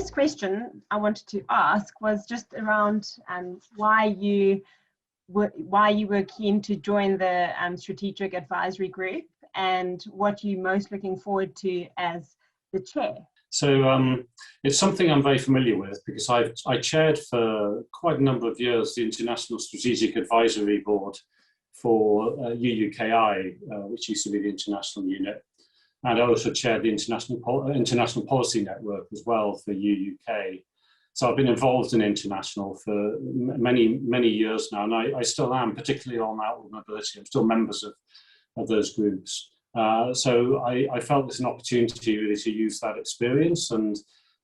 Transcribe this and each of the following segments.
first question I wanted to ask was just around why you were keen to join the strategic advisory group and what you're most looking forward to as the chair. So it's something I'm very familiar with because I chaired for quite a number of years the International Strategic Advisory Board for UUKI, which used to be the international unit. And I also chaired the International Policy Network as well for UUK. So I've been involved in international for many, many years now, and I still am, particularly on outward mobility. I'm still members of those groups. So I felt there's an opportunity really to use that experience and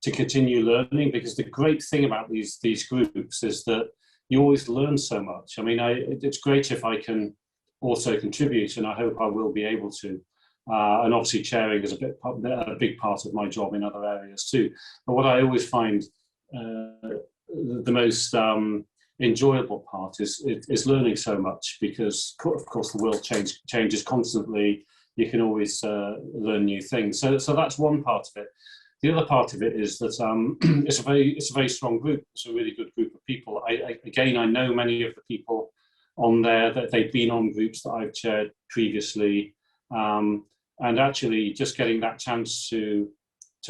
to continue learning, because the great thing about these groups is that you always learn so much. I mean, it's great if I can also contribute, and I hope I will be able to. And obviously chairing is a big part of my job in other areas too. But what I always find the most enjoyable part is learning so much, because of course the world changes constantly. You can always learn new things. So that's one part of it. The other part of it is that it's a very strong group. It's a really good group of people. I know many of the people on there, that they've been on groups that I've chaired previously. And actually just getting that chance to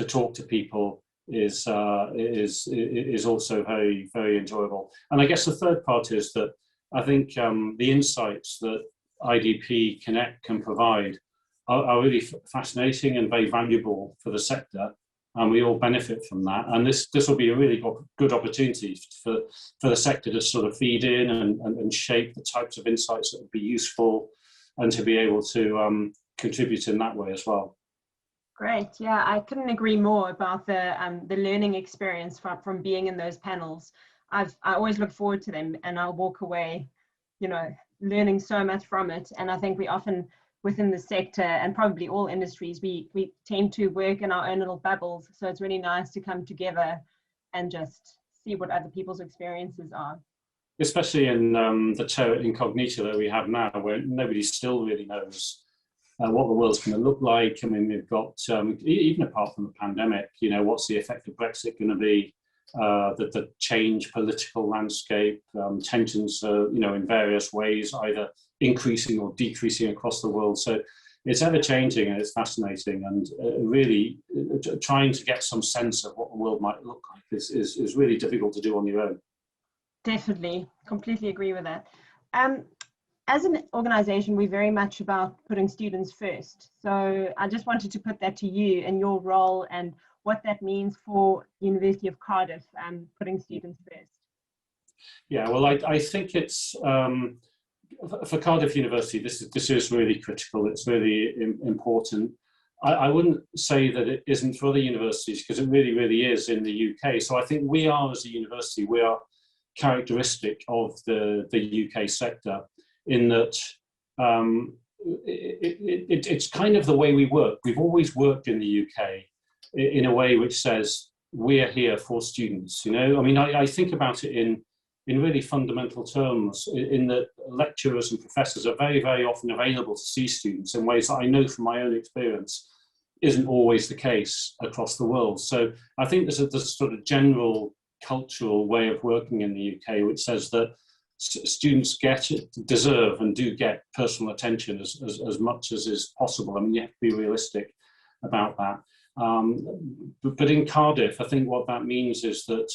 talk to people is also very, very enjoyable. And I guess the third part is that I think the insights that IDP Connect can provide are really fascinating and very valuable for the sector, and we all benefit from that. And this will be a really good opportunity for the sector to sort of feed in and shape the types of insights that would be useful, and to be able to contribute in that way as well. Great, yeah, I couldn't agree more about the learning experience from being in those panels. I always look forward to them, and I'll walk away, learning so much from it. And I think we often, within the sector and probably all industries, we tend to work in our own little bubbles. So it's really nice to come together and just see what other people's experiences are. Especially in the terra incognita that we have now, where nobody still really knows what the world's going to look like. I mean, we've got, even apart from the pandemic, what's the effect of Brexit going to be, the change political landscape, tensions, in various ways, either increasing or decreasing across the world. So it's ever changing, and it's fascinating, and really trying to get some sense of what the world might look like is really difficult to do on your own. Definitely, completely agree with that. As an organisation, we're very much about putting students first. So I just wanted to put that to you and your role and what that means for University of Cardiff, putting students first. Yeah, well, I think it's, for Cardiff University, this is really critical. It's really important. I wouldn't say that it isn't for other universities, because it really, really is in the UK. So I think we are, as a university, we are characteristic of the UK sector, in that it's kind of the way we work. We've always worked in the UK in a way which says we're here for students. I mean, I think about it in really fundamental terms, in that lecturers and professors are very, very often available to see students in ways that I know from my own experience isn't always the case across the world. So I think there's a sort of general cultural way of working in the UK which says that students deserve and do get personal attention as much as is possible. I mean, you have to be realistic about that. But in Cardiff, I think what that means is that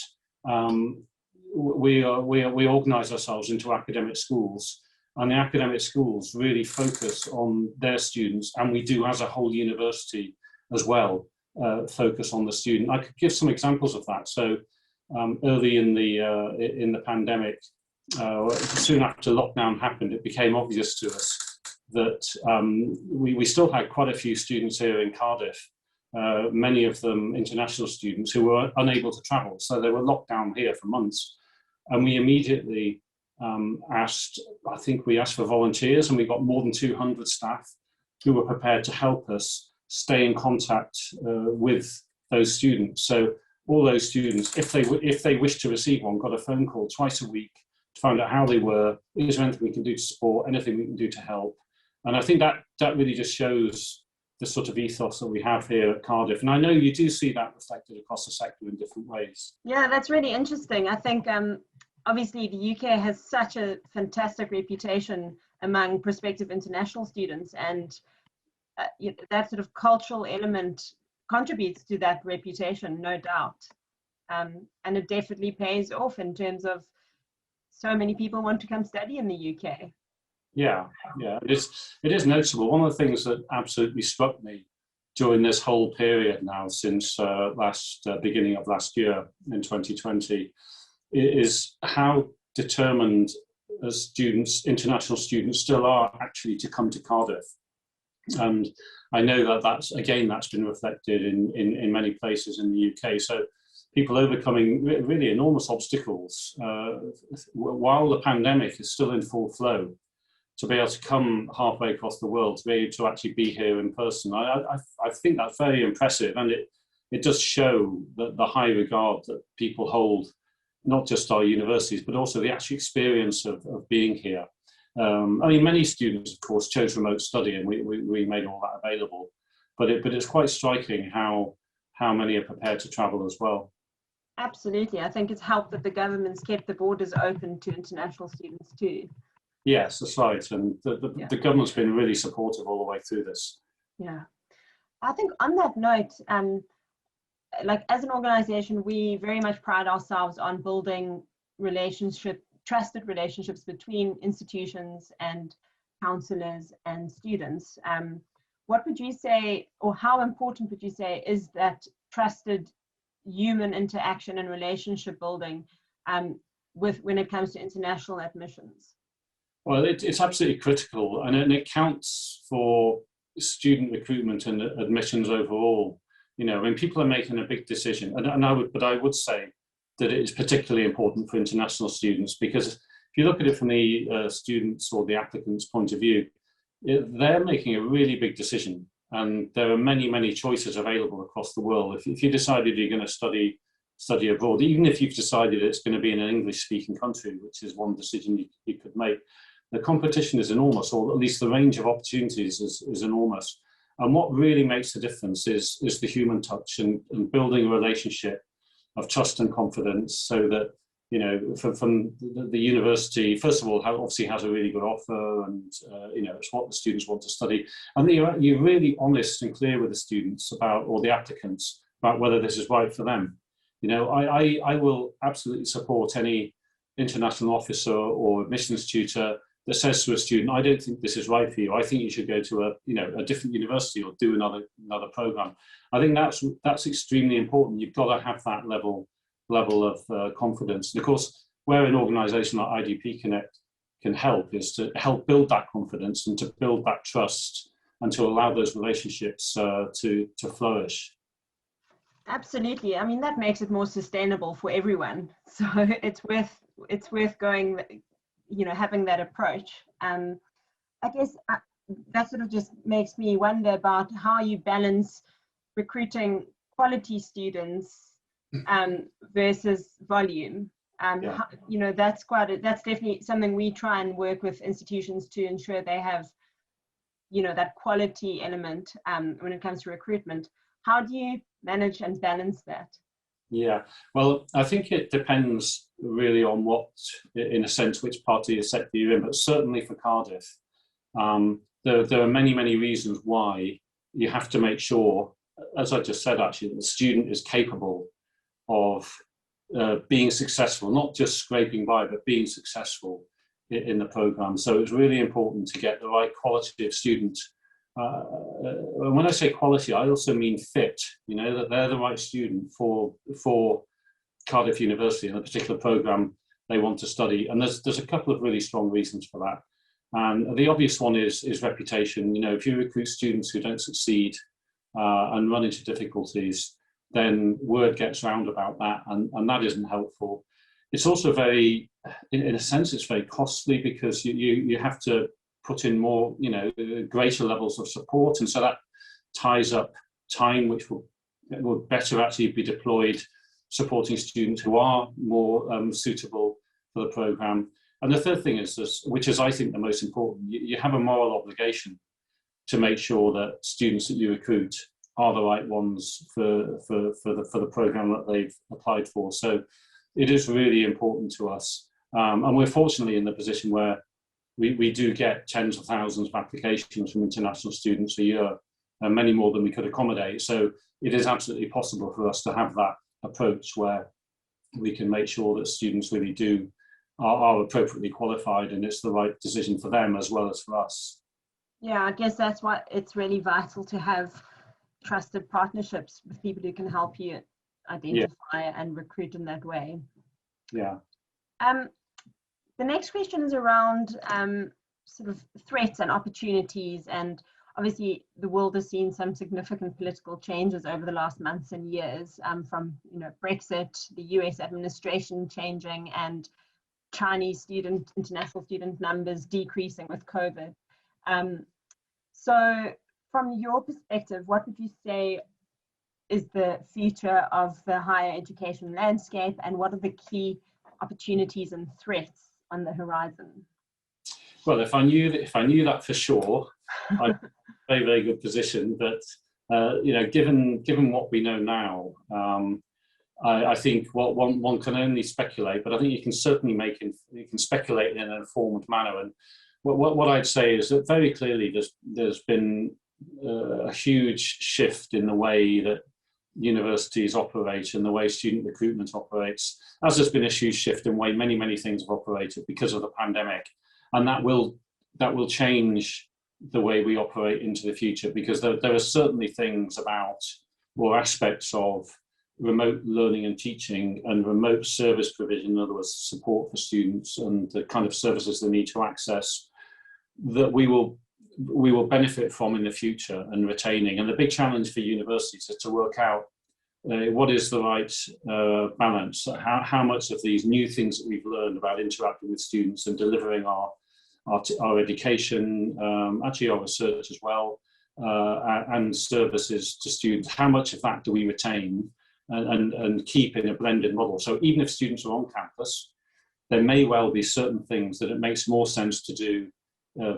we organise ourselves into academic schools, and the academic schools really focus on their students, and we do as a whole university as well focus on the student. I could give some examples of that. So early in the pandemic, soon after lockdown happened, it became obvious to us that we still had quite a few students here in Cardiff, many of them international students who were unable to travel. So they were locked down here for months. And we immediately asked for volunteers, and we got more than 200 staff who were prepared to help us stay in contact with those students. So all those students, if they wished to receive one, got a phone call twice a week to find out how they were, is there anything we can do to support, anything we can do to help. And I think that really just shows the sort of ethos that we have here at Cardiff. And I know you do see that reflected across the sector in different ways. Yeah, that's really interesting. I think obviously the UK has such a fantastic reputation among prospective international students, and that sort of cultural element contributes to that reputation, no doubt. And it definitely pays off in terms of so many people want to come study in the UK. Yeah, it is noticeable. One of the things that absolutely struck me during this whole period now, since beginning of last year in 2020, is how determined students, international students, still are actually to come to Cardiff. And I know that that's been reflected in many places in the UK. So people overcoming really enormous obstacles while the pandemic is still in full flow, to be able to come halfway across the world, to be able to actually be here in person. I think that's very impressive, and it does show that the high regard that people hold, not just our universities, but also the actual experience of being here. I mean, many students, of course, chose remote study, and we made all that available. But it's quite striking how many are prepared to travel as well. Absolutely. I think it's helped that the government's kept the borders open to international students too. Yes, that's right. And the government's been really supportive all the way through this. Yeah. I think on that note, like as an organization, we very much pride ourselves on building trusted relationships between institutions and counselors and students. What would you say, or how important would you say is that trusted human interaction and relationship building when it comes to international admissions? Well, it's absolutely critical, and it counts for student recruitment and admissions overall. You know, when people are making a big decision, and I would say that it is particularly important for international students, because if you look at it from the students or the applicants' point of view, they're making a really big decision, and there are many choices available across the world. If you decided you're going to study abroad, even if you've decided it's going to be in an English-speaking country, which is one decision you could make, the competition is enormous, or at least the range of opportunities is enormous. And what really makes the difference is the human touch and building a relationship of trust and confidence, so that, you know, from the university, first of all, obviously has a really good offer, and you know, it's what the students want to study, and you're really honest and clear with the students about, or the applicants, about whether this is right for them. You know, I will absolutely support any international officer or admissions tutor that says to a student, I don't think this is right for you. I think you should go to a different university or do another program. I think that's extremely important. You've got to have that level of confidence. And of course, where an organisation like IDP Connect can help is to help build that confidence and to build that trust, and to allow those relationships to flourish. Absolutely. I mean, that makes it more sustainable for everyone. So it's worth going, you know, having that approach. I guess that sort of just makes me wonder about how you balance recruiting quality students versus volume. You know, that's definitely something we try and work with institutions to ensure they have, you know, that quality element when it comes to recruitment. How do you manage and balance that? Yeah, well, I think it depends really on what, in a sense, which part of the sector you're in, but certainly for Cardiff, there are many reasons why you have to make sure, as I just said, actually, that the student is capable of being successful, not just scraping by, but being successful in the programme. So it's really important to get the right quality of student. When I say quality, I also mean fit, you know, that they're the right student for Cardiff University and a particular programme they want to study. And there's a couple of really strong reasons for that. And the obvious one is reputation. You know, if you recruit students who don't succeed and run into difficulties, then word gets round about that, and that isn't helpful. It's also very, in a sense, it's very costly, because you have to put in more, you know, greater levels of support, and so that ties up time which will better actually be deployed supporting students who are more suitable for the programme. And the third thing is this, which is I think the most important, you have a moral obligation to make sure that students that you recruit are the right ones for the program that they've applied for. So it is really important to us. And we're fortunately in the position where we do get tens of thousands of applications from international students a year, and many more than we could accommodate. So it is absolutely possible for us to have that approach where we can make sure that students really are appropriately qualified, and it's the right decision for them as well as for us. Yeah, I guess that's why it's really vital to have trusted partnerships with people who can help you identify and recruit in that way. Yeah. The next question is around sort of threats and opportunities, and obviously the world has seen some significant political changes over the last months and years, from Brexit, the US administration changing, and Chinese international student numbers decreasing with COVID. So from your perspective, what would you say is the future of the higher education landscape, and what are the key opportunities and threats on the horizon? Well, if I knew that for sure, I'd be in a very, very good position. But given what we know now, I think one can only speculate. But I think you can certainly speculate in an informed manner. And what I'd say is that very clearly there's been a huge shift in the way that universities operate and the way student recruitment operates, as there's been a huge shift in the way many things have operated because of the pandemic, and that will change the way we operate into the future, because there are certainly things about, or aspects of, remote learning and teaching and remote service provision, in other words support for students and the kind of services they need to access, that we will benefit from in the future and retaining. And the big challenge for universities is to work out what is the right balance, how much of these new things that we've learned about interacting with students and delivering our education, actually our research as well, and services to students, how much of that do we retain and keep in a blended model? So even if students are on campus, there may well be certain things that it makes more sense to do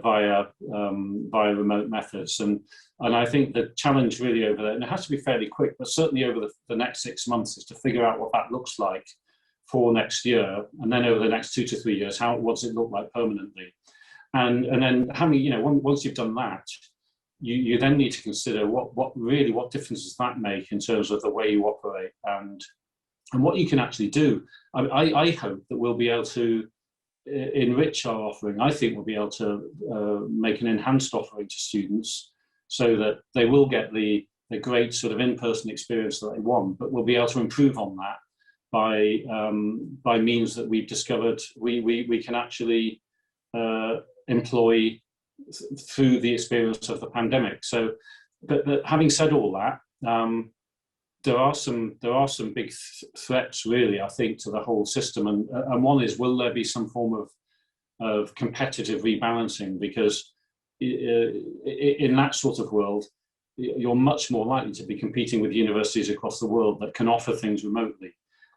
via remote methods, and I think the challenge really over there, and it has to be fairly quick, but certainly over the next 6 months, is to figure out what that looks like for next year, and then over the next 2 to 3 years, what does it look like permanently, and then how many, once you've done that, you then need to consider what difference does that make in terms of the way you operate and what you can actually do. I hope that we'll be able to enrich our offering. I think we'll be able to make an enhanced offering to students so that they will get the great sort of in-person experience that they want, but we'll be able to improve on that by means that we've discovered we can actually employ through the experience of the pandemic. So, but having said all that, there are some big threats, really, I think, to the whole system, and one is, will there be some form of competitive rebalancing? Because in that sort of world, you're much more likely to be competing with universities across the world that can offer things remotely,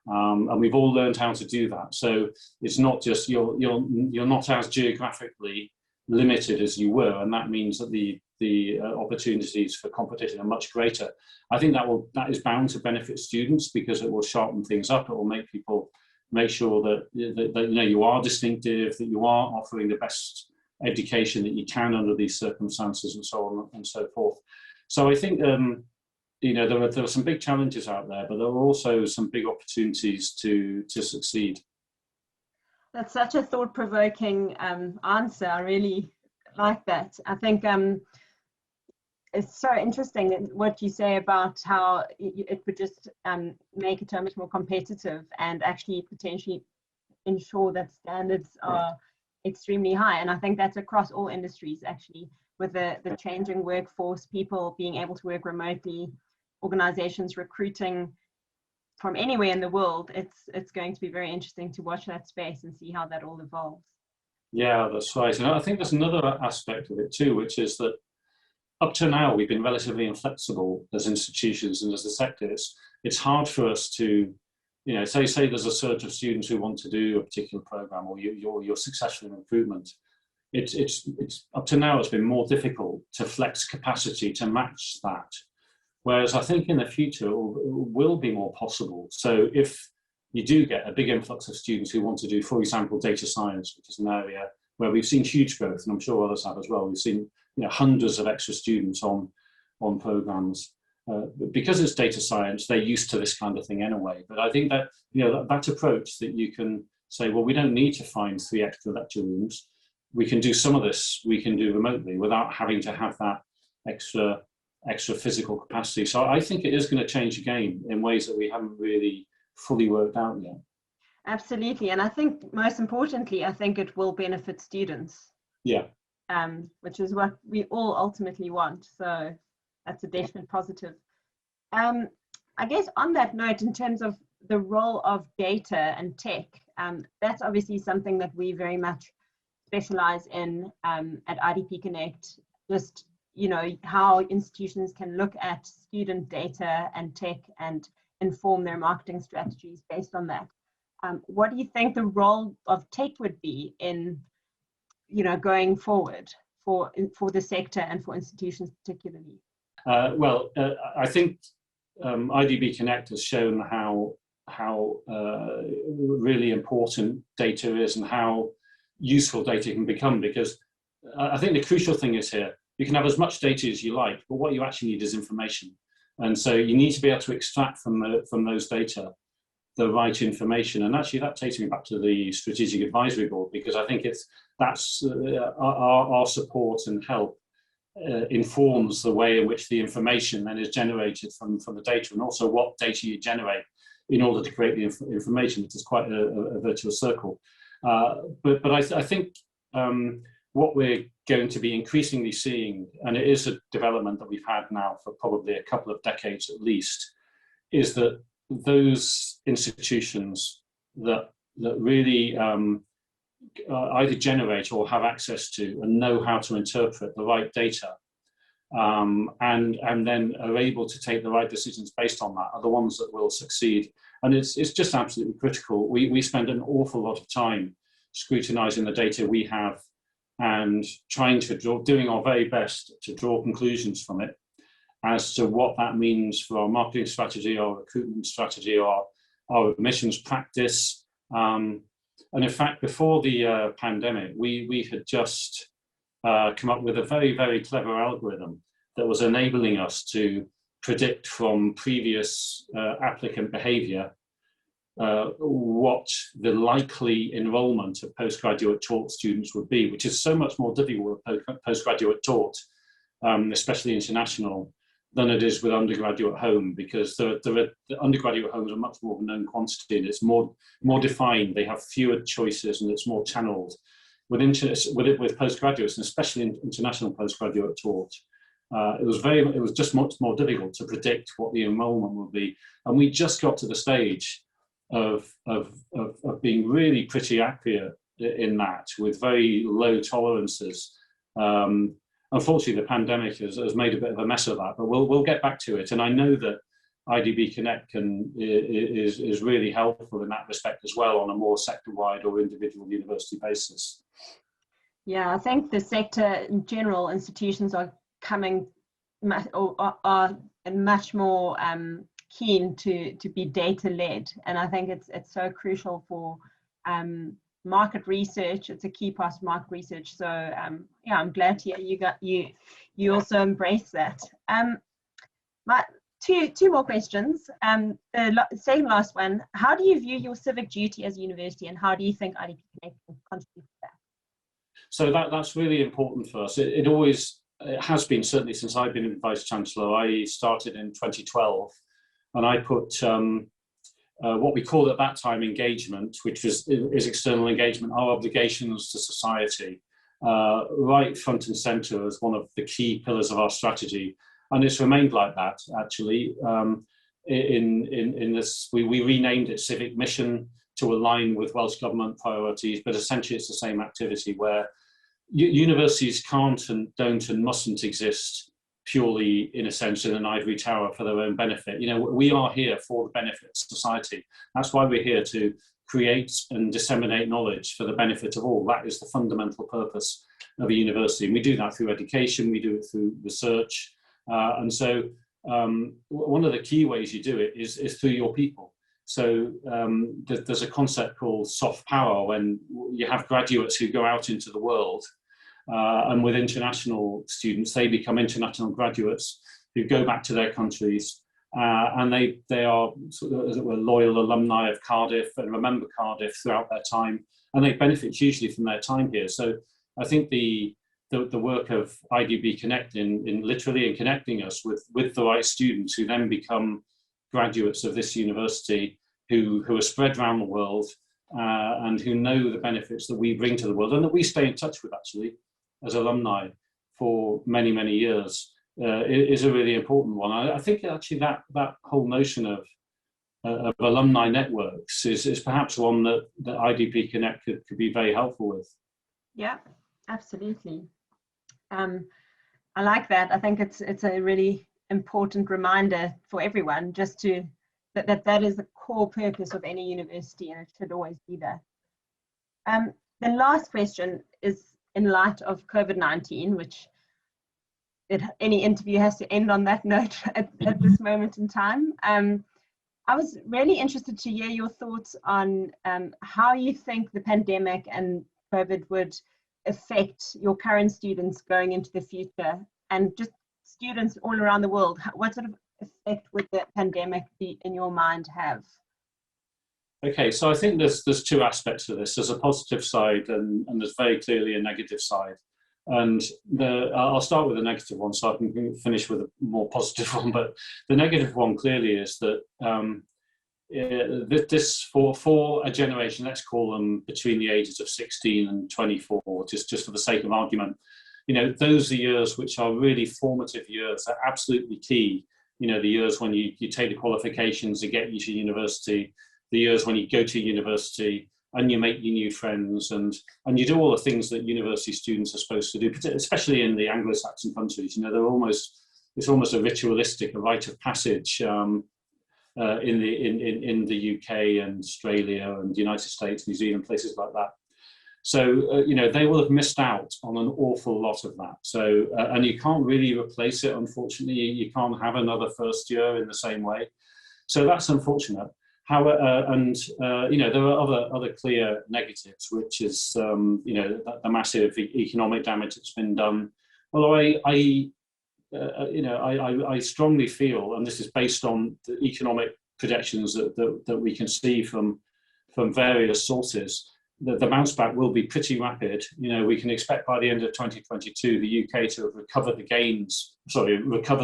and we've all learned how to do that. So it's not just you're not as geographically limited as you were, and that means that the opportunities for competition are much greater. I think that is bound to benefit students, because it will sharpen things up. It will make people make sure that you are distinctive, that you are offering the best education that you can under these circumstances, and so on and so forth. So I think there are some big challenges out there, but there are also some big opportunities to succeed. That's such a thought-provoking answer. I really like that. I think it's so interesting what you say about how it would just make it so much more competitive and actually potentially ensure that standards are extremely high. And I think that's across all industries, actually, with the changing workforce, people being able to work remotely, organizations recruiting from anywhere in the world. It's going to be very interesting to watch that space and see how that all evolves. Yeah, that's right. And I think there's another aspect of it too, which is that up to now we've been relatively inflexible as institutions and as the sectors. It's hard for us to, say there's a surge of students who want to do a particular program, or you're successful in recruitment. it's up to now it's been more difficult to flex capacity to match that. Whereas I think in the future it will be more possible. So if you do get a big influx of students who want to do, for example, data science, which is an area where we've seen huge growth, and I'm sure others have as well. We've seen hundreds of extra students on programs. Because it's data science, they're used to this kind of thing anyway. But I think that that approach that you can say, well, we don't need to find 3 extra lecture rooms. We can do some of this, we can do remotely without having to have that extra physical capacity. So I think it is going to change again in ways that we haven't really fully worked out yet. Absolutely. And I think most importantly, I think it will benefit students. Yeah. Which is what we all ultimately want. So that's a definite positive. I guess on that note, in terms of the role of data and tech, that's obviously something that we very much specialize in at IDP Connect. Just how institutions can look at student data and tech and inform their marketing strategies based on that. What do you think the role of tech would be in going forward for the sector and for institutions particularly? I think IDB Connect has shown how really important data is and how useful data can become, because I think the crucial thing is here, you can have as much data as you like, but what you actually need is information. And so you need to be able to extract from those data the right information. And actually that takes me back to the Strategic Advisory Board, because I think that's our support and help informs the way in which the information then is generated from the data, and also what data you generate in order to create the information, which is quite a virtuous circle. But I think what we're going to be increasingly seeing, and it is a development that we've had now for probably a couple of decades at least, is that those institutions that really either generate or have access to and know how to interpret the right data, and then are able to take the right decisions based on that, are the ones that will succeed. And it's just absolutely critical. We spend an awful lot of time scrutinizing the data we have and trying to doing our very best to draw conclusions from it as to what that means for our marketing strategy, our recruitment strategy, our admissions practice. And in fact, before the pandemic, we had just come up with a very, very clever algorithm that was enabling us to predict from previous applicant behavior what the likely enrollment of postgraduate taught students would be, which is so much more difficult with postgraduate taught, especially international, than it is with undergraduate home, because the undergraduate homes are much more of a known quantity and it's more defined. They have fewer choices and it's more channeled. With postgraduates, and especially international postgraduate taught, it was just much more difficult to predict what the enrollment would be. And we just got to the stage of being really pretty accurate in that, with very low tolerances. Unfortunately, the pandemic has made a bit of a mess of that, but we'll get back to it. And I know that IDB Connect is really helpful in that respect as well, on a more sector-wide or individual university basis. Yeah, I think the sector in general, institutions are coming are much more keen to be data-led, and I think it's so crucial for market research. It's a key part of market research. So yeah, I'm glad to hear you also embrace that. My two more questions. The second last one: how do you view your civic duty as a university, and how do you think IDP Connect can contribute to that? So that's really important for us. It always has been, certainly since I've been Vice-chancellor. I started in 2012, and I put what we called at that time engagement, which is external engagement, our obligations to society, right front and centre as one of the key pillars of our strategy. And it's remained like that, actually. In this, we renamed it Civic Mission to align with Welsh Government priorities, but essentially it's the same activity, where universities can't and don't and mustn't exist purely, in a sense, in an ivory tower for their own benefit. We are here for the benefit of society. That's why we're here to create and disseminate knowledge for the benefit of all. That is the fundamental purpose of a university. And we do that through education, we do it through research. And so one of the key ways you do it is through your people. So there's a concept called soft power, when you have graduates who go out into the world, and with international students, they become international graduates who go back to their countries, and they are, sort of, as it were, loyal alumni of Cardiff and remember Cardiff throughout their time, and they benefit hugely from their time here. So I think the work of IDB Connect in literally in connecting us with the right students who then become graduates of this university, who are spread around the world, and who know the benefits that we bring to the world and that we stay in touch with actually as alumni for many, many years, is a really important one. I think actually that whole notion of alumni networks is perhaps one that IDP Connect could be very helpful with. Yeah, absolutely. I like that. I think it's a really important reminder for everyone, just to that is the core purpose of any university, and it should always be there. The last question is in light of COVID-19, which any interview has to end on that note at this moment in time. I was really interested to hear your thoughts on how you think the pandemic and COVID would affect your current students going into the future, and just students all around the world. What sort of effect would the pandemic in your mind have? Okay, so I think there's two aspects to this. There's a positive side, and there's very clearly a negative side. And I'll start with the negative one so I can finish with a more positive one. But the negative one clearly is that this for a generation, let's call them between the ages of 16 and 24, just for the sake of argument, you know, those are years which are really formative years. They're absolutely key. You know, the years when you take the qualifications to get you to university, the years when you go to university and you make your new friends, and you do all the things that university students are supposed to do, especially in the Anglo-Saxon countries. You know, it's almost a ritualistic, a rite of passage in the UK and Australia and the United States, New Zealand, places like that. So, you know, they will have missed out on an awful lot of that. So, and you can't really replace it, unfortunately. You can't have another first year in the same way. So that's unfortunate. You know, there are other clear negatives, which is, you know, the massive economic damage that's been done. Although you know, I strongly feel, and this is based on the economic projections that we can see from various sources, that the bounce back will be pretty rapid. You know, we can expect by the end of 2022, the UK to have recovered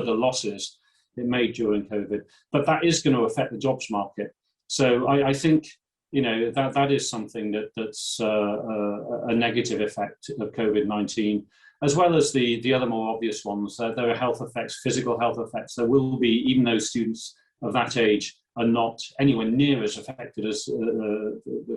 the losses it made during COVID. But that is going to affect the jobs market. So I think, you know, that is something that's a negative effect of COVID-19, as well as the other more obvious ones. There are health effects, physical health effects. There will be, even though students of that age are not anywhere near as affected as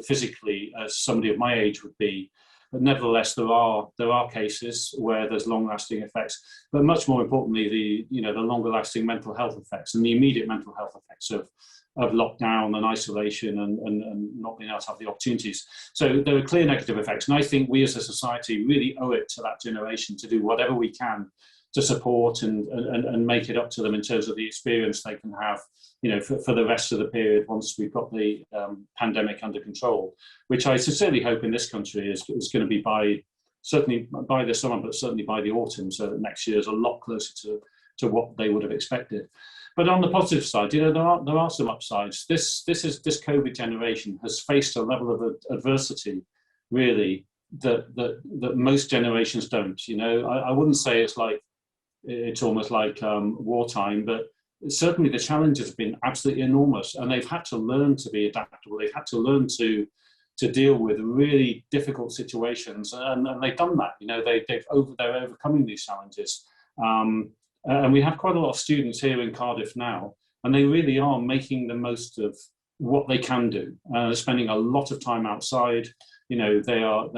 physically as somebody of my age would be. But nevertheless, there are cases where there's long-lasting effects. But much more importantly, the longer-lasting mental health effects and the immediate mental health effects of lockdown and isolation and not being able to have the opportunities. So there are clear negative effects. And I think we as a society really owe it to that generation to do whatever we can to support and make it up to them in terms of the experience they can have, you know, for the rest of the period once we've got the pandemic under control, which I sincerely hope in this country is going to be certainly by the summer, but certainly by the autumn, so that next year is a lot closer to what they would have expected. But on the positive side, you know, there are some upsides. This COVID generation has faced a level of adversity, really, that most generations don't. You know, I wouldn't say it's almost like wartime, but certainly the challenge has been absolutely enormous, and they've had to learn to be adaptable. They've had to learn to deal with really difficult situations, and they've done that. You know, they're overcoming these challenges. And we have quite a lot of students here in Cardiff now, and they really are making the most of what they can do. They're spending a lot of time outside. You know, they are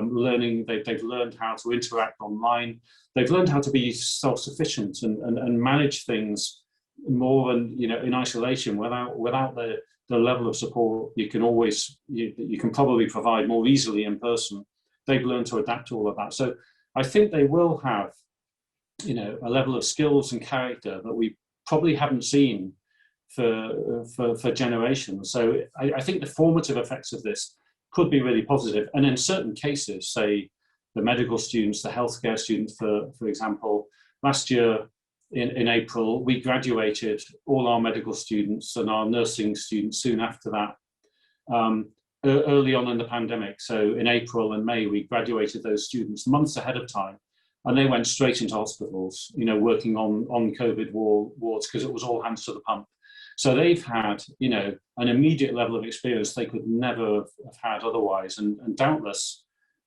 learning. They've learned how to interact online. They've learned how to be self-sufficient and manage things more, and, you know, in isolation without the the level of support you can probably provide more easily in person. They've learned to adapt to all of that. So I think they will have, a level of skills and character that we probably haven't seen for generations. So I think the formative effects of this could be really positive. And in certain cases, say the medical students, the healthcare students, for example, last year in April, we graduated all our medical students and our nursing students soon after that, early on in the pandemic. So in April and May, we graduated those students months ahead of time. And they went straight into hospitals, working on COVID wards, because it was all hands to the pump. So they've had, an immediate level of experience they could never have had otherwise. And doubtless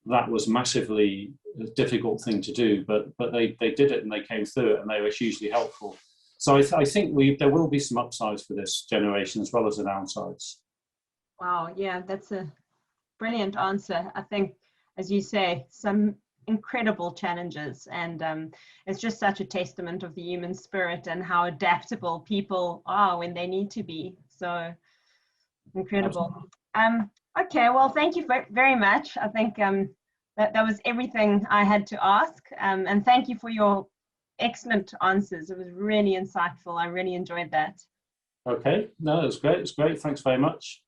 that was massively a difficult thing to do, but they did it and they came through it and they were hugely helpful. So I think there will be some upsides for this generation as well as the downsides. Wow, yeah, that's a brilliant answer. I think, as you say, some incredible challenges, and it's just such a testament of the human spirit and how adaptable people are when they need to be. So incredible. Okay, well, thank you very much. I think that was everything I had to ask, and thank you for your excellent answers. It was really insightful. I really enjoyed that. Okay, no, it's great. It's great. Thanks very much.